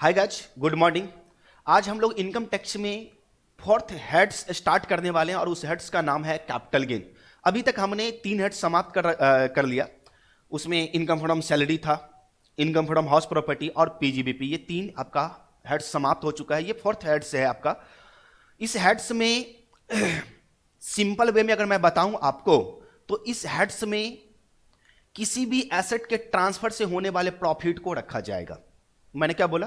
Hi guys, good morning. आज हम लोग इनकम टैक्स में फोर्थ हेड्स स्टार्ट करने वाले हैं और उस हेड्स का नाम है कैपिटल गेन। अभी तक हमने 3 हेड्स समाप्त कर लिया। उसमें इनकम फ्रॉम सैलरी था, इनकम फ्रॉम हाउस प्रॉपर्टी और पीजीबीपी, ये 3 आपका हेड्स समाप्त हो चुका है। ये फोर्थ हेड्स है आपका। इस हेड्स में सिंपल वे में अगर मैं बताऊं आपको, तो इस हेड्स में किसी भी एसेट के ट्रांसफर से होने वाले प्रॉफिट को रखा जाएगा। मैंने क्या बोला?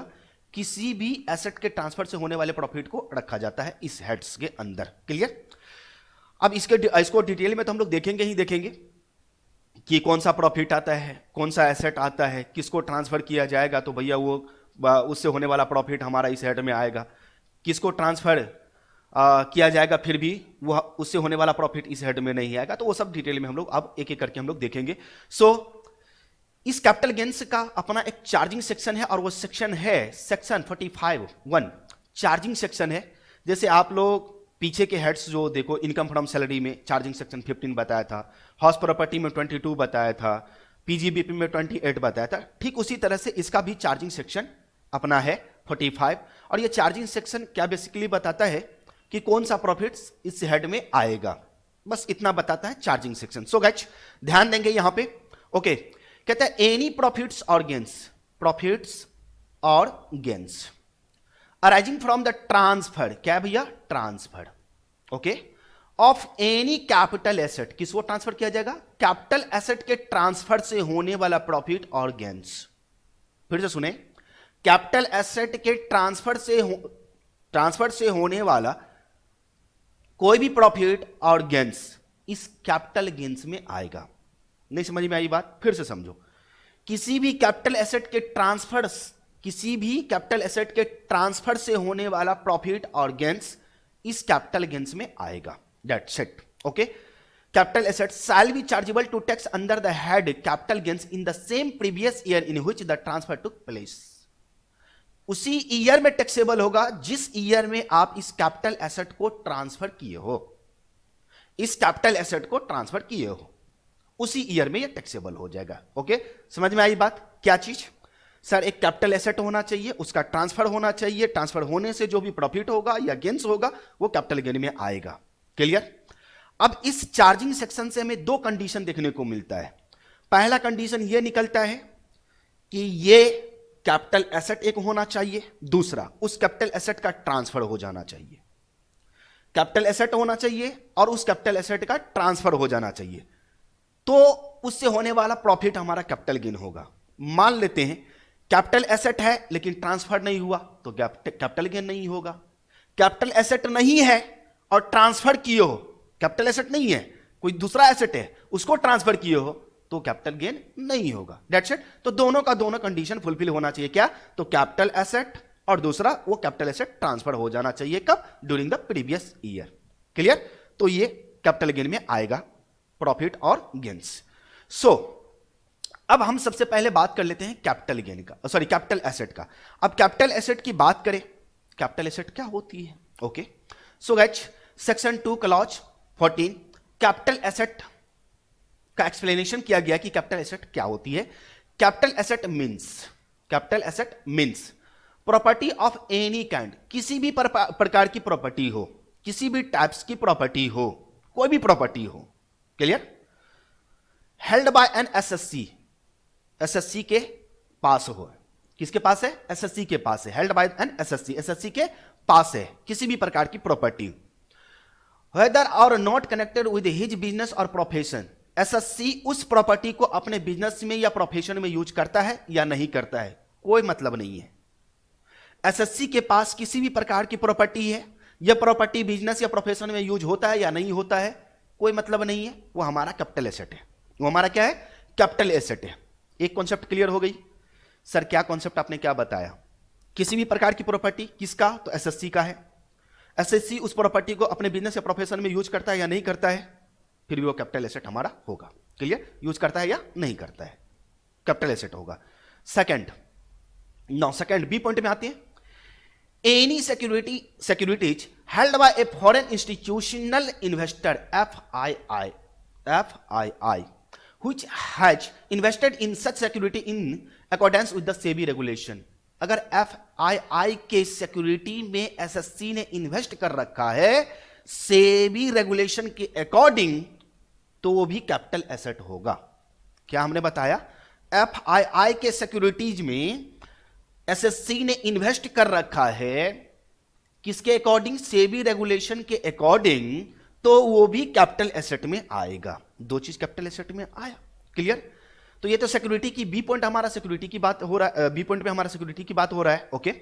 किसी भी एसेट के ट्रांसफर से होने वाले प्रॉफिट को रखा जाता है इस हेड्स के अंदर। क्लियर? अब इसको डिटेल में तो हम लोग देखेंगे ही देखेंगे कि कौन सा प्रॉफिट आता है, कौन सा एसेट आता है, किसको ट्रांसफर किया जाएगा, तो भैया वो उससे होने वाला प्रॉफिट हमारा इस हेड में आएगा। किसको ट्रांसफर किया जाएगा, फिर भी वो उससे होने वाला प्रॉफिट इस हेड में नहीं आएगा। तो वो सब डिटेल में हम लोग अब एक एक करके हम लोग देखेंगे। इस कैपिटल गेन्स का अपना एक चार्जिंग सेक्शन है और वो सेक्शन है सेक्शन 45(1) चार्जिंग सेक्शन है। जैसे आप लोग पीछे के हेड्स जो देखो, इनकम फ्रॉम सैलरी में चार्जिंग सेक्शन 15 बताया था, हाउस प्रॉपर्टी में 22 बताया था, पीजीबीपी में 28 बताया था। ठीक उसी तरह से इसका भी चार्जिंग सेक्शन अपना है 45। और ये चार्जिंग सेक्शन क्या बेसिकली बताता है कि कौन सा प्रॉफिट इस हेड में आएगा, बस इतना बताता है चार्जिंग सेक्शन। सो गाइस ध्यान देंगे यहां पे। ओके, कहता है एनी प्रॉफिट्स और gains arising from the transfer, क्या भैया? Transfer, okay, of any capital asset. किसको ट्रांसफर किया जाएगा? कैपिटल एसेट के ट्रांसफर से होने वाला प्रॉफिट और गेन्स। फिर से सुने, कैपिटल एसेट के ट्रांसफर से होने वाला कोई भी प्रॉफिट और गेन्स इस कैपिटल गेन्स में आएगा। नहीं समझ में आई बात? फिर से समझो। किसी भी कैपिटल एसेट के ट्रांसफर से होने वाला प्रॉफिट और गेन्स इस कैपिटल गेन्स में आएगा। That's it. Okay, capital asset shall be chargeable to tax under the head capital gains in the same previous year in which the transfer took place. उसी year में taxable होगा जिस year में आप इस capital asset को transfer किए हो। इस कैपिटल एसेट को ट्रांसफर किए हो उसी ईयर में ये टैक्सेबल हो जाएगा। ओके, समझ में आई बात? क्या चीज? सर, एक कैपिटल एसेट होना चाहिए, उसका ट्रांसफर होना चाहिए, ट्रांसफर होने से जो भी प्रॉफिट होगा या गेन्स होगा वो कैपिटल गेन में आएगा। क्लियर? अब इस चार्जिंग सेक्शन से हमें 2 कंडीशन देखने को मिलता है। पहला कंडीशन ये निकलता है कि ये कैपिटल एसेट एक होना चाहिए, दूसरा उस कैपिटल एसेट का ट्रांसफर हो जाना चाहिए। कैपिटल एसेट होना चाहिए और उस कैपिटल एसेट का ट्रांसफर हो जाना चाहिए, तो उससे होने वाला प्रॉफिट हमारा कैपिटल गेन होगा। मान लेते हैं कैपिटल एसेट है लेकिन ट्रांसफर नहीं हुआ तो कैपिटल गेन नहीं होगा। कैपिटल एसेट नहीं है और ट्रांसफर किए हो, कैपिटल एसेट नहीं है, कोई दूसरा एसेट है, उसको ट्रांसफर किए हो तो कैपिटल गेन नहीं होगा। That's it. तो दोनों का दोनों कंडीशन फुलफिल होना चाहिए। क्या? तो कैपिटल एसेट और दूसरा वो कैपिटल एसेट ट्रांसफर हो जाना चाहिए। कब? During the previous year. Clear? तो ये कैपिटल गेन में आएगा, प्रॉफिट और गेन्स। अब हम सबसे पहले बात कर लेते हैं कैपिटल गेन का, सॉरी कैपिटल एसेट का। अब कैपिटल एसेट की बात करें, कैपिटल एसेट क्या होती है? Okay, so guys section 2 clause 14 capital asset का एक्सप्लेनेशन किया गया कि कैपिटल एसेट क्या होती है। Capital asset means property of any kind, किसी भी प्रकार की प्रॉपर्टी हो, किसी भी टाइप्स की प्रॉपर्टी हो, कोई भी प्रॉपर्टी हो। Clear? Held by an SSC के पास हो। किसके पास है? एसएससी के पास है। हेल्ड बाय एन एसएससी के पास है किसी भी प्रकार की प्रॉपर्टी, वेदर और not connected with his business और प्रोफेशन। एसएससी उस प्रॉपर्टी को अपने बिजनेस में या प्रोफेशन में यूज करता है या नहीं करता है, कोई मतलब नहीं है। एसएससी के पास किसी भी प्रकार की प्रॉपर्टी है, यह प्रॉपर्टी बिजनेस या प्रोफेशन में यूज होता है या नहीं होता है, कोई मतलब नहीं है, वो हमारा कैपिटल एसेट है। वो हमारा क्या है? कैपिटल एसेट है। एक कॉन्सेप्ट क्लियर हो गई? सर क्या कॉन्सेप्ट आपने क्या बताया? किसी भी प्रकार की प्रॉपर्टी, किसका? तो एसएससी का है। एसएससी उस प्रॉपर्टी को अपने बिजनेस या प्रोफेशन में यूज करता है या नहीं करता है, फिर भी वो कैपिटल एसेट हमारा होगा। क्लियर? यूज करता है या नहीं करता है, कैपिटल एसेट होगा। सेकंड बी पॉइंट में आते हैं। Any securities held by a foreign institutional investor FII which has invested in such security in accordance with the SEBI regulation अगर FII के सिक्योरिटी में एसएससी ने इन्वेस्ट कर रखा है सेबी रेगुलेशन के अकॉर्डिंग, तो वो भी कैपिटल एसेट होगा। क्या हमने बताया? FII के सिक्योरिटीज में एसएससी ने इन्वेस्ट कर रखा है किसके अकॉर्डिंग? सेबी रेगुलेशन के अकॉर्डिंग, तो वो भी कैपिटल एसेट में आएगा। दो चीज कैपिटल एसेट में आया। क्लियर? तो ये तो सिक्योरिटी की बी पॉइंट हमारा सिक्योरिटी की बात हो रहा है, बी पॉइंट में हमारा सिक्योरिटी की बात हो रहा है। ओके,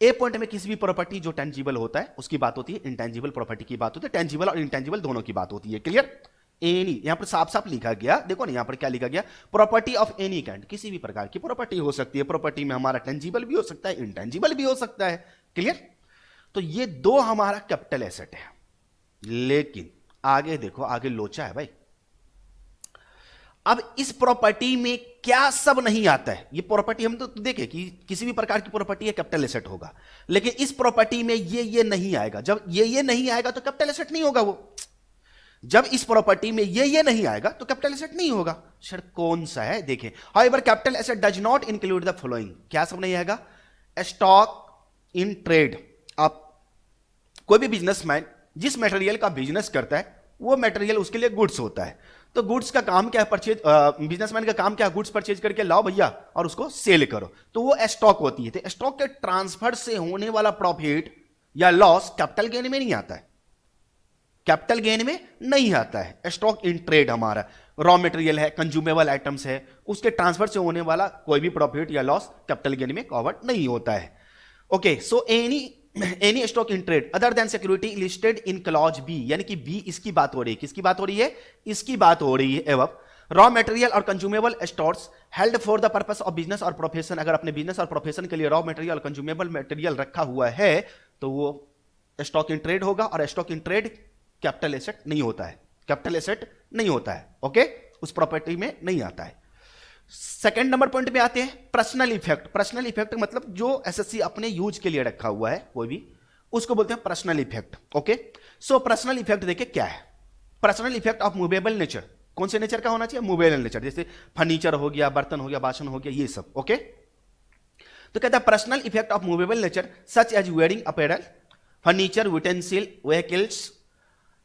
ए पॉइंट में किसी भी प्रॉपर्टी जो टेंजिबल होता है उसकी बात होती है, इंटेंजिबल प्रॉपर्टी की बात होती है, टेंजिबल और इंटेंजिबल दोनों की बात होती है। क्लियर? एनी, यहां पर साफ साफ लिखा गया, देखो ना यहां पर क्या लिखा गया, प्रॉपर्टी ऑफ एनी काइंड, किसी भी प्रकार की प्रॉपर्टी हो सकती है। प्रॉपर्टी में हमारा टेंजिबल भी हो सकता है, इंटेंजिबल भी हो सकता है। क्लियर? तो ये दो हमारा कैपिटल एसेट है। लेकिन आगे देखो, आगे लोचा है भाई। अब इस प्रॉपर्टी में क्या सब नहीं आता है? ये प्रॉपर्टी हम तो देखें कि किसी भी प्रकार की प्रॉपर्टी है कैपिटल एसेट होगा, लेकिन इस प्रॉपर्टी में ये नहीं आएगा। जब ये नहीं आएगा तो कैपिटल एसेट नहीं होगा वो। जब इस प्रॉपर्टी में ये नहीं आएगा तो कैपिटल एसेट नहीं होगा। सर कौन सा है? देखें, however capital asset does not include the following. क्या सब नहीं आएगा? Stock in trade. आप कोई भी बिजनेसमैन जिस मटेरियल का बिजनेस करता है वो मटेरियल उसके लिए गुड्स होता है। तो गुड्स का काम क्या है? परचेज, बिजनेसमैन का काम क्या है? गुड्स परचेज करके लाओ भैया और उसको सेल करो, तो वो स्टॉक होती है। तो स्टॉक के ट्रांसफर से होने वाला प्रॉफिट या लॉस कैपिटल गेन में नहीं आता है, कैपिटल गेन में नहीं आता है। स्टॉक इन ट्रेड हमारा रॉ मटेरियल है, कंज्यूमेबल आइटम्स है, उसके ट्रांसफर से होने वाला कोई भी प्रॉफिट या लॉस कैपिटल गेन में कवर नहीं होता है। Okay, so any stock in trade other than security listed in clause B, यानी कि बी इसकी बात हो रही है। किसकी बात हो रही है? इसकी बात हो रही है। एवं रॉ मटेरियल और consumable stores held for the purpose of business और प्रोफेशन, अगर अपने बिजनेस और प्रोफेशन के लिए रॉ मटेरियल और कंज्यूमेबल मटेरियल रखा हुआ है तो वो स्टॉक इन ट्रेड होगा। और stock in trade capital asset नहीं होता है, कैपिटल एसेट नहीं होता है। ओके, उस प्रॉपर्टी में नहीं आता है। सेकेंड नंबर पॉइंट में आते हैं पर्सनल इफेक्ट। पर्सनल इफेक्ट मतलब जो एसएससी अपने यूज के लिए रखा हुआ है कोई भी, उसको बोलते हैं personal effect. Okay, so personal effect देखिए क्या है। Personal effect of movable nature, कौन से नेचर का होना चाहिए? मूवेबल नेचर, जैसे फर्नीचर हो गया, बर्तन हो गया, बासन हो गया, ये सब। ओके, तो कहता है personal effect of movable nature such as wearing apparel, furniture, utensil, vehicles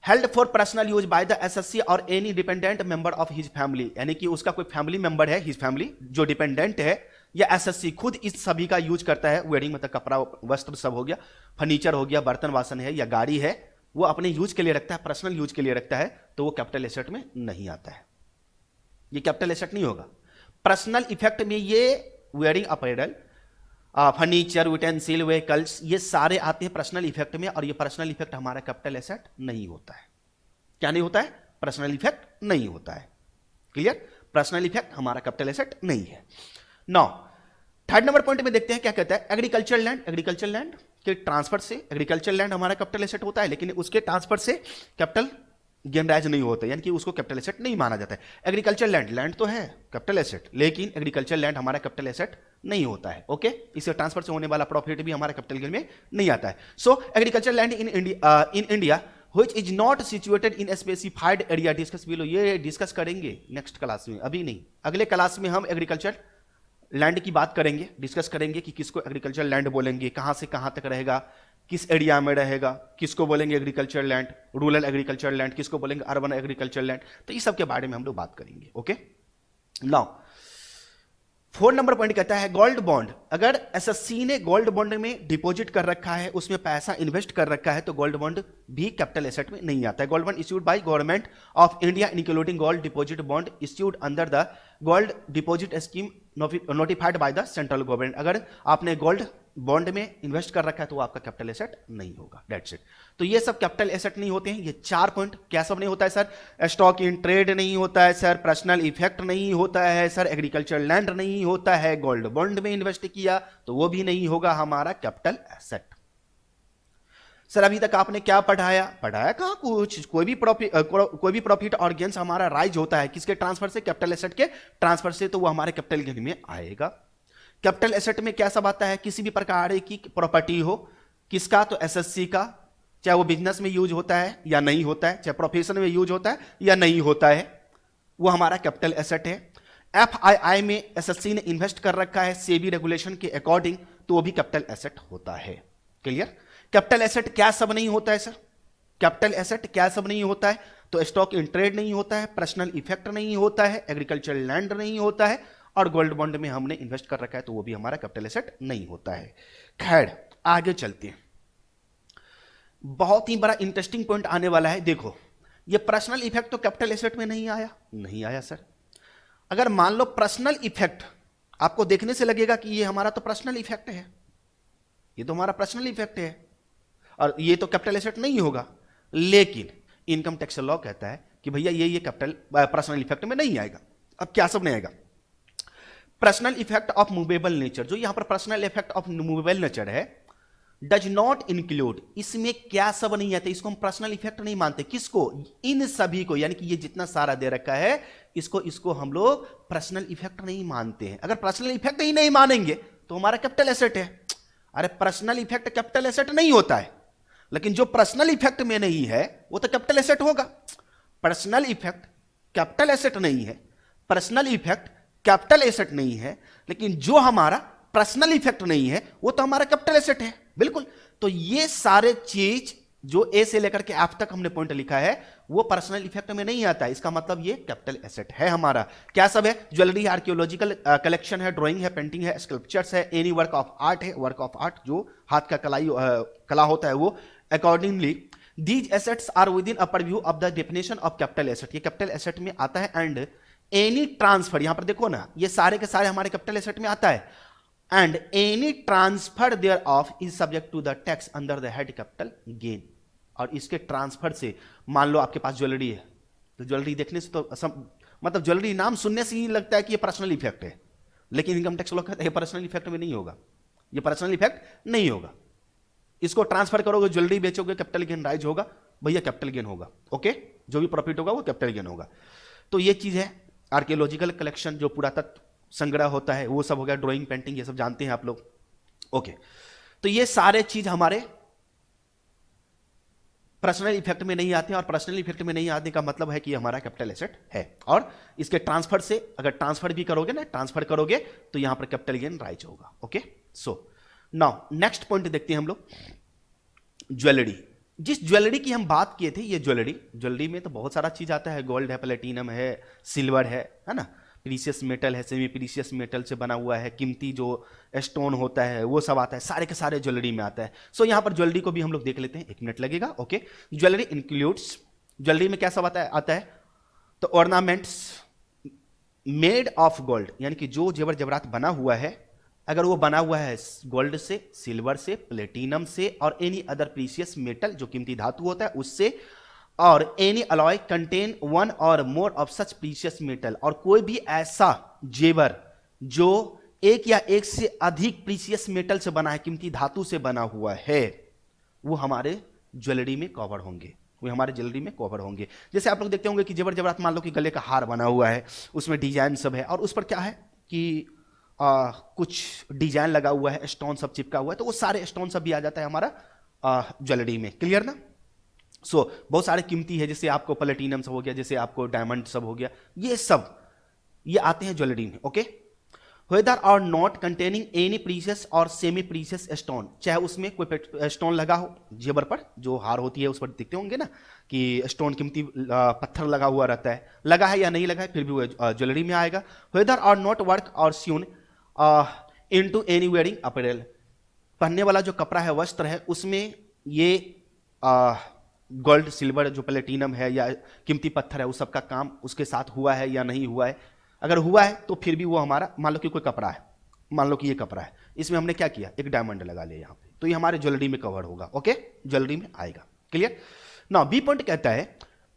held for personal use by the SSC और any dependent member of his family, यानी कि उसका कोई फैमिली मेंबर है, हिज फैमिली जो डिपेंडेंट है, या एसएससी खुद इस सभी का यूज करता है। वेयरिंग मतलब कपड़ा वस्त्र सब हो गया, फर्नीचर हो गया, बर्तन वासन है या गाड़ी है, वो अपने यूज के लिए रखता है, पर्सनल यूज के लिए रखता है, तो वो कैपिटल एसेट में नहीं आता है। ये कैपिटल एसेट नहीं होगा। पर्सनल इफेक्ट में ये wearing apparel, furniture, utensil, vehicles, ये सारे आते हैं पर्सनल इफेक्ट में, और ये पर्सनल इफेक्ट हमारा कैपिटल एसेट नहीं होता है। क्या नहीं होता है? पर्सनल इफेक्ट नहीं होता है। क्लियर? पर्सनल इफेक्ट हमारा कैपिटल एसेट नहीं है। नाउ थर्ड नंबर पॉइंट में देखते हैं क्या कहता है। एग्रीकल्चर लैंड, एग्रीकल्चर लैंड के ट्रांसफर से, एग्रीकल्चर लैंड हमारा कैपिटल एसेट होता है, लेकिन उसके ट्रांसफर से कैपिटल गेन राइज नहीं होता, यानी कि उसको कैपिटल एसेट नहीं माना जाता है। एग्रीकल्चर लैंड, लैंड तो है कैपिटल एसेट, लेकिन एग्रीकल्चर लैंड हमारा कैपिटल एसेट नहीं होता है। ओके, इससे ट्रांसफर से होने वाला प्रॉफिट भी हमारा कैपिटल गेन में नहीं आता है। सो agriculture land in India which is not situated in specified area, discuss below, ये डिस्कस करेंगे नेक्स्ट क्लास में, अभी नहीं, अगले क्लास में हम एग्रीकल्चर लैंड की बात करेंगे, डिस्कस करेंगे कि किसको एग्रीकल्चर लैंड बोलेंगे, कहां से कहां तक रहेगा, किस एरिया में रहेगा, किसको बोलेंगे agriculture land, rural agriculture land, किसको बोलेंगे अर्बन एग्रीकल्चर लैंड, तो इस सब के बारे में हम लोग बात करेंगे। ओके, नाउ 4 नंबर पॉइंट कहता है गोल्ड बॉन्ड। अगर एसएससी ने गोल्ड बॉन्ड में डिपॉजिट कर रखा है, उसमें पैसा इन्वेस्ट कर रखा है, तो गोल्ड बॉन्ड भी कैपिटल एसेट में नहीं आता है। Gold bond issued by government of India including gold deposit bond issued under the gold deposit scheme notified by the central government. अगर आपने गोल्ड बॉन्ड में इन्वेस्ट कर रखा है तो वो आपका कैपिटल एसेट नहीं होगा। That's it. तो ये सब कैपिटल एसेट नहीं होते हैं। ये 4 पॉइंट क्या सब नहीं होता है सर? स्टॉक इन ट्रेड नहीं होता है सर, पर्सनल इफेक्ट नहीं होता है सर, एग्रीकल्चर लैंड नहीं होता है, गोल्ड बॉन्ड में इन्वेस्ट किया तो वो भी नहीं होगा हमारा कैपिटल एसेट। सर अभी तक आपने क्या पढ़ाया? पढ़ाया कहां कुछ। कोई भी प्रॉफिट और गेन्स हमारा राइज होता है किसके ट्रांसफर से? कैपिटल एसेट के ट्रांसफर से, तो वो हमारे कैपिटल गेन में आएगा। कैपिटल एसेट में क्या सब आता है? किसी भी प्रकार की प्रॉपर्टी हो, किसका? तो एसएससी का, चाहे वो बिजनेस में यूज होता है या नहीं होता है, चाहे प्रोफेशन में यूज होता है या नहीं होता है, वो हमारा कैपिटल एसेट है। FII में एसएससी ने इन्वेस्ट कर रखा है सेबी रेगुलेशन के अकॉर्डिंग, तो वो भी कैपिटल एसेट होता है। क्लियर? कैपिटल एसेट क्या सब नहीं होता है सर? कैपिटल एसेट क्या सब नहीं होता है? तो स्टॉक इन ट्रेड नहीं होता है, पर्सनल इफेक्ट नहीं होता है, एग्रीकल्चरल लैंड नहीं होता है, और गोल्ड बॉन्ड में हमने इन्वेस्ट कर रखा है तो वो भी हमारा कैपिटल एसेट नहीं होता है। खैर आगे चलते हैं, बहुत ही बड़ा इंटरेस्टिंग पॉइंट आने वाला है। देखो ये पर्सनल इफेक्ट तो कैपिटल एसेट में नहीं आया, नहीं आया सर। अगर मान लो पर्सनल इफेक्ट, आपको देखने से लगेगा कि ये हमारा तो पर्सनल इफेक्ट है, ये तो हमारा पर्सनल इफेक्ट है और ये तो कैपिटल एसेट नहीं होगा, लेकिन इनकम टैक्स लॉ कहता है कि भैया ये कैपिटल पर्सनल इफेक्ट में नहीं आएगा। अब क्या सब नहीं आएगा? Personal effect of movable nature, जो यहां पर personal effect of movable nature है, डज नॉट इंक्लूड, इसमें क्या सब नहीं आता, इसको हम पर्सनल इफेक्ट नहीं मानते। किसको? इन सभी को, यानी कि ये जितना सारा दे रखा है इसको हम लोग पर्सनल इफेक्ट नहीं मानते हैं। अगर पर्सनल इफेक्ट ही नहीं मानेंगे तो हमारा कैपिटल एसेट है। अरे पर्सनल इफेक्ट कैपिटल एसेट नहीं होता है, लेकिन जो पर्सनल इफेक्ट में नहीं है वो तो कैपिटल एसेट होगा। पर्सनल इफेक्ट कैपिटल एसेट नहीं है, पर्सनल इफेक्ट कैपिटल एसेट नहीं है, लेकिन जो हमारा पर्सनल इफेक्ट नहीं है वो तो हमारा कैपिटल एसेट है। बिल्कुल, तो ये सारे चीज जो ए से लेकर के एफ तक हमने पॉइंट लिखा है वो पर्सनल इफेक्ट में नहीं आता है, इसका मतलब ये कैपिटल एसेट है हमारा। क्या सब है? ज्वेलरी, आर्कियोलॉजिकल कलेक्शन है, ड्राइंग है, पेंटिंग है, स्कल्पचर्स है, एनी वर्क ऑफ आर्ट है, वर्क ऑफ आर्ट जो हाथ का कला होता है वो। Accordingly these assets are within a purview of the definition of capital asset, ये कैपिटल एसेट में आता है। एंड एनी ट्रांसफर, यहां पर देखो ना, ये सारे के सारे हमारे कैपिटल एसेट में आता है। And any transfer thereof is subject to the tax under the head capital gain. और इसके ट्रांसफर से, मान लो आपके पास ज्वेलरी है, तो ज्वेलरी देखने से तो मतलब ज्वेलरी नाम सुनने से ही लगता है कि ये पर्सनल इफेक्ट है, लेकिन इनकम टैक्स लोग कहते हैं पर्सनल इफेक्ट में नहीं होगा, ये पर्सनल इफेक्ट नहीं होगा। इसको ट्रांसफर करोगे, ज्वेलरी बेचोगे, कैपिटल गेन राइज होगा, भैया कैपिटल गेन होगा। ओके, जो भी प्रॉफिट होगा वो कैपिटल गेन होगा। तो ये चीज है। आर्कियोलॉजिकल कलेक्शन जो पुरातत्व संग्रह होता है वो सब हो गया, ड्राइंग, पेंटिंग, ये सब जानते हैं आप लोग। ओके, तो ये सारे चीज हमारे पर्सनल इफेक्ट में नहीं आते हैं, और पर्सनल इफेक्ट में नहीं आने का मतलब है कि हमारा कैपिटल एसेट है। और इसके ट्रांसफर से, अगर ट्रांसफर भी करोगे ना, ट्रांसफर करोगे तो यहां पर कैपिटल गेन राइज होगा। Okay, so now next point देखते हैं हम लोग, ज्वेलरी। जिस ज्वेलरी की हम बात किए थे, ये ज्वेलरी में तो बहुत सारा चीज आता है, गोल्ड है, प्लेटिनम है, सिल्वर है ना, प्रीशियस मेटल है, सेमी प्रीशियस मेटल से बना हुआ है, कीमती जो स्टोन होता है वो सब आता है, सारे के सारे ज्वेलरी में आता है। सो यहां पर ज्वेलरी को भी हम लोग देख लेते हैं, 1 मिनट लगेगा। ओके, ज्वेलरी इंक्लूड्स, ज्वेलरी में क्या सब आता है तो ऑर्नामेंट्स मेड ऑफ गोल्ड, यानी कि जो जेवर जेवरात बना हुआ है, अगर वो बना हुआ है गोल्ड से, सिल्वर से, प्लेटिनम से, और एनी अदर प्रीशियस मेटल जो कीमती धातु होता है उससे, और एनी अलॉय कंटेन 1 और more of such precious metal, और कोई भी ऐसा जेवर जो एक या एक से अधिक प्रीशियस मेटल से बना है, कीमती धातु से बना हुआ है, वो हमारे ज्वेलरी में कवर होंगे, वो हमारे ज्वेलरी में कवर होंगे। जैसे आप लोग देखते होंगे कि जेवर जेवरात, मान लो कि गले का हार बना हुआ है, उसमें डिजाइन सब है, और उस पर क्या है कि कुछ डिजाइन लगा हुआ है, स्टोन सब चिपका हुआ है, तो वो सारे स्टोन सब भी आ जाता है हमारा ज्वेलरी में। क्लियर ना? सो बहुत सारे कीमती है, जैसे आपको प्लेटिनम सब हो गया, जैसे आपको डायमंड सब हो गया, ये सब ये आते हैं ज्वेलरी में। ओके, वेदर और नॉट कंटेनिंग एनी प्रीशियस और सेमी प्रीशियस स्टोन, चाहे उसमें कोई स्टोन लगा हो, जेवर पर जो हार होती है उस पर दिखते होंगे ना कि स्टोन कीमती पत्थर लगा हुआ रहता है, लगा है या नहीं लगा है फिर भी वो ज्वेलरी में आएगा। वेदर और नॉट वर्क और स्यून इनटू एनी वेयरिंग अपरेल, पहनने वाला जो कपड़ा है, वस्त्र है, उसमें ये गोल्ड, सिल्वर, जो प्लेटिनम है या कीमती पत्थर है, उस सब का काम उसके साथ हुआ है या नहीं हुआ है। अगर हुआ है तो फिर भी वो हमारा, मान लो कि कोई कपड़ा है, मान लो कि ये कपड़ा है, इसमें हमने क्या किया, एक डायमंड लगा लिया यहाँ पे, तो ये हमारे ज्वेलरी में कवर होगा। ओके, ज्वेलरी में आएगा। क्लियर? नाउ बी पॉइंट कहता है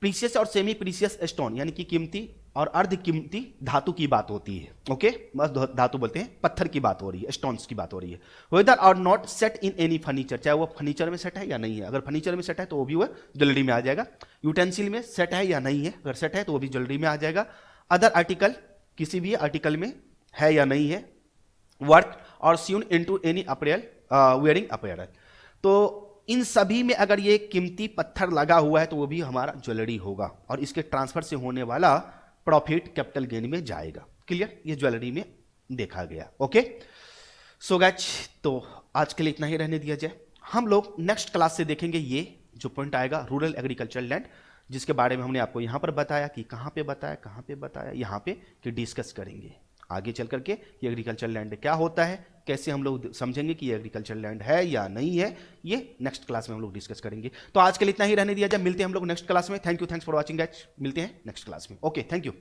प्रीशियस और सेमी प्रीशियस स्टोन, यानी कि कीमती और अर्ध कीमती धातु की बात होती है। ओके, बस धातु बोलते हैं, पत्थर की बात हो रही है, स्टोन्स की बात हो रही है। वेदर और not set in any furniture, चाहे वो फर्नीचर में सेट है या नहीं है, अगर फर्नीचर में सेट है तो वो भी वो ज्वेलरी में आ जाएगा। यूटेंसिल में सेट है या नहीं है, अगर सेट है तो वो भी ज्वेलरी में आ जाएगा। अदर आर्टिकल, किसी भी आर्टिकल में है या नहीं है। वर्क और स्यून into any April wearing April, तो इन सभी में अगर ये कीमती पत्थर लगा हुआ है तो वो भी हमारा ज्वेलरी होगा, और इसके ट्रांसफर से होने वाला प्रॉफिट कैपिटल गेन में जाएगा। क्लियर, ये ज्वेलरी में देखा गया। ओके सो गाइस, तो आज के लिए इतना ही रहने दिया जाए। हम लोग नेक्स्ट क्लास से देखेंगे ये जो पॉइंट आएगा रूरल एग्रीकल्चर लैंड, जिसके बारे में हमने आपको यहाँ पर बताया कि कहाँ पे बताया यहाँ पे कि डिस्कस करेंगे आगे चल करके कि एग्रीकल्चर लैंड क्या होता है, कैसे हम लोग समझेंगे कि ये एग्रीकल्चर लैंड है या नहीं है, ये नेक्स्ट क्लास में हम लोग डिस्कस करेंगे। तो आज के लिए इतना ही रहने दिया जाए, मिलते हैं हम लोग नेक्स्ट क्लास में। Thank you, thanks for watching guys, मिलते हैं नेक्स्ट क्लास में। Okay, thank you.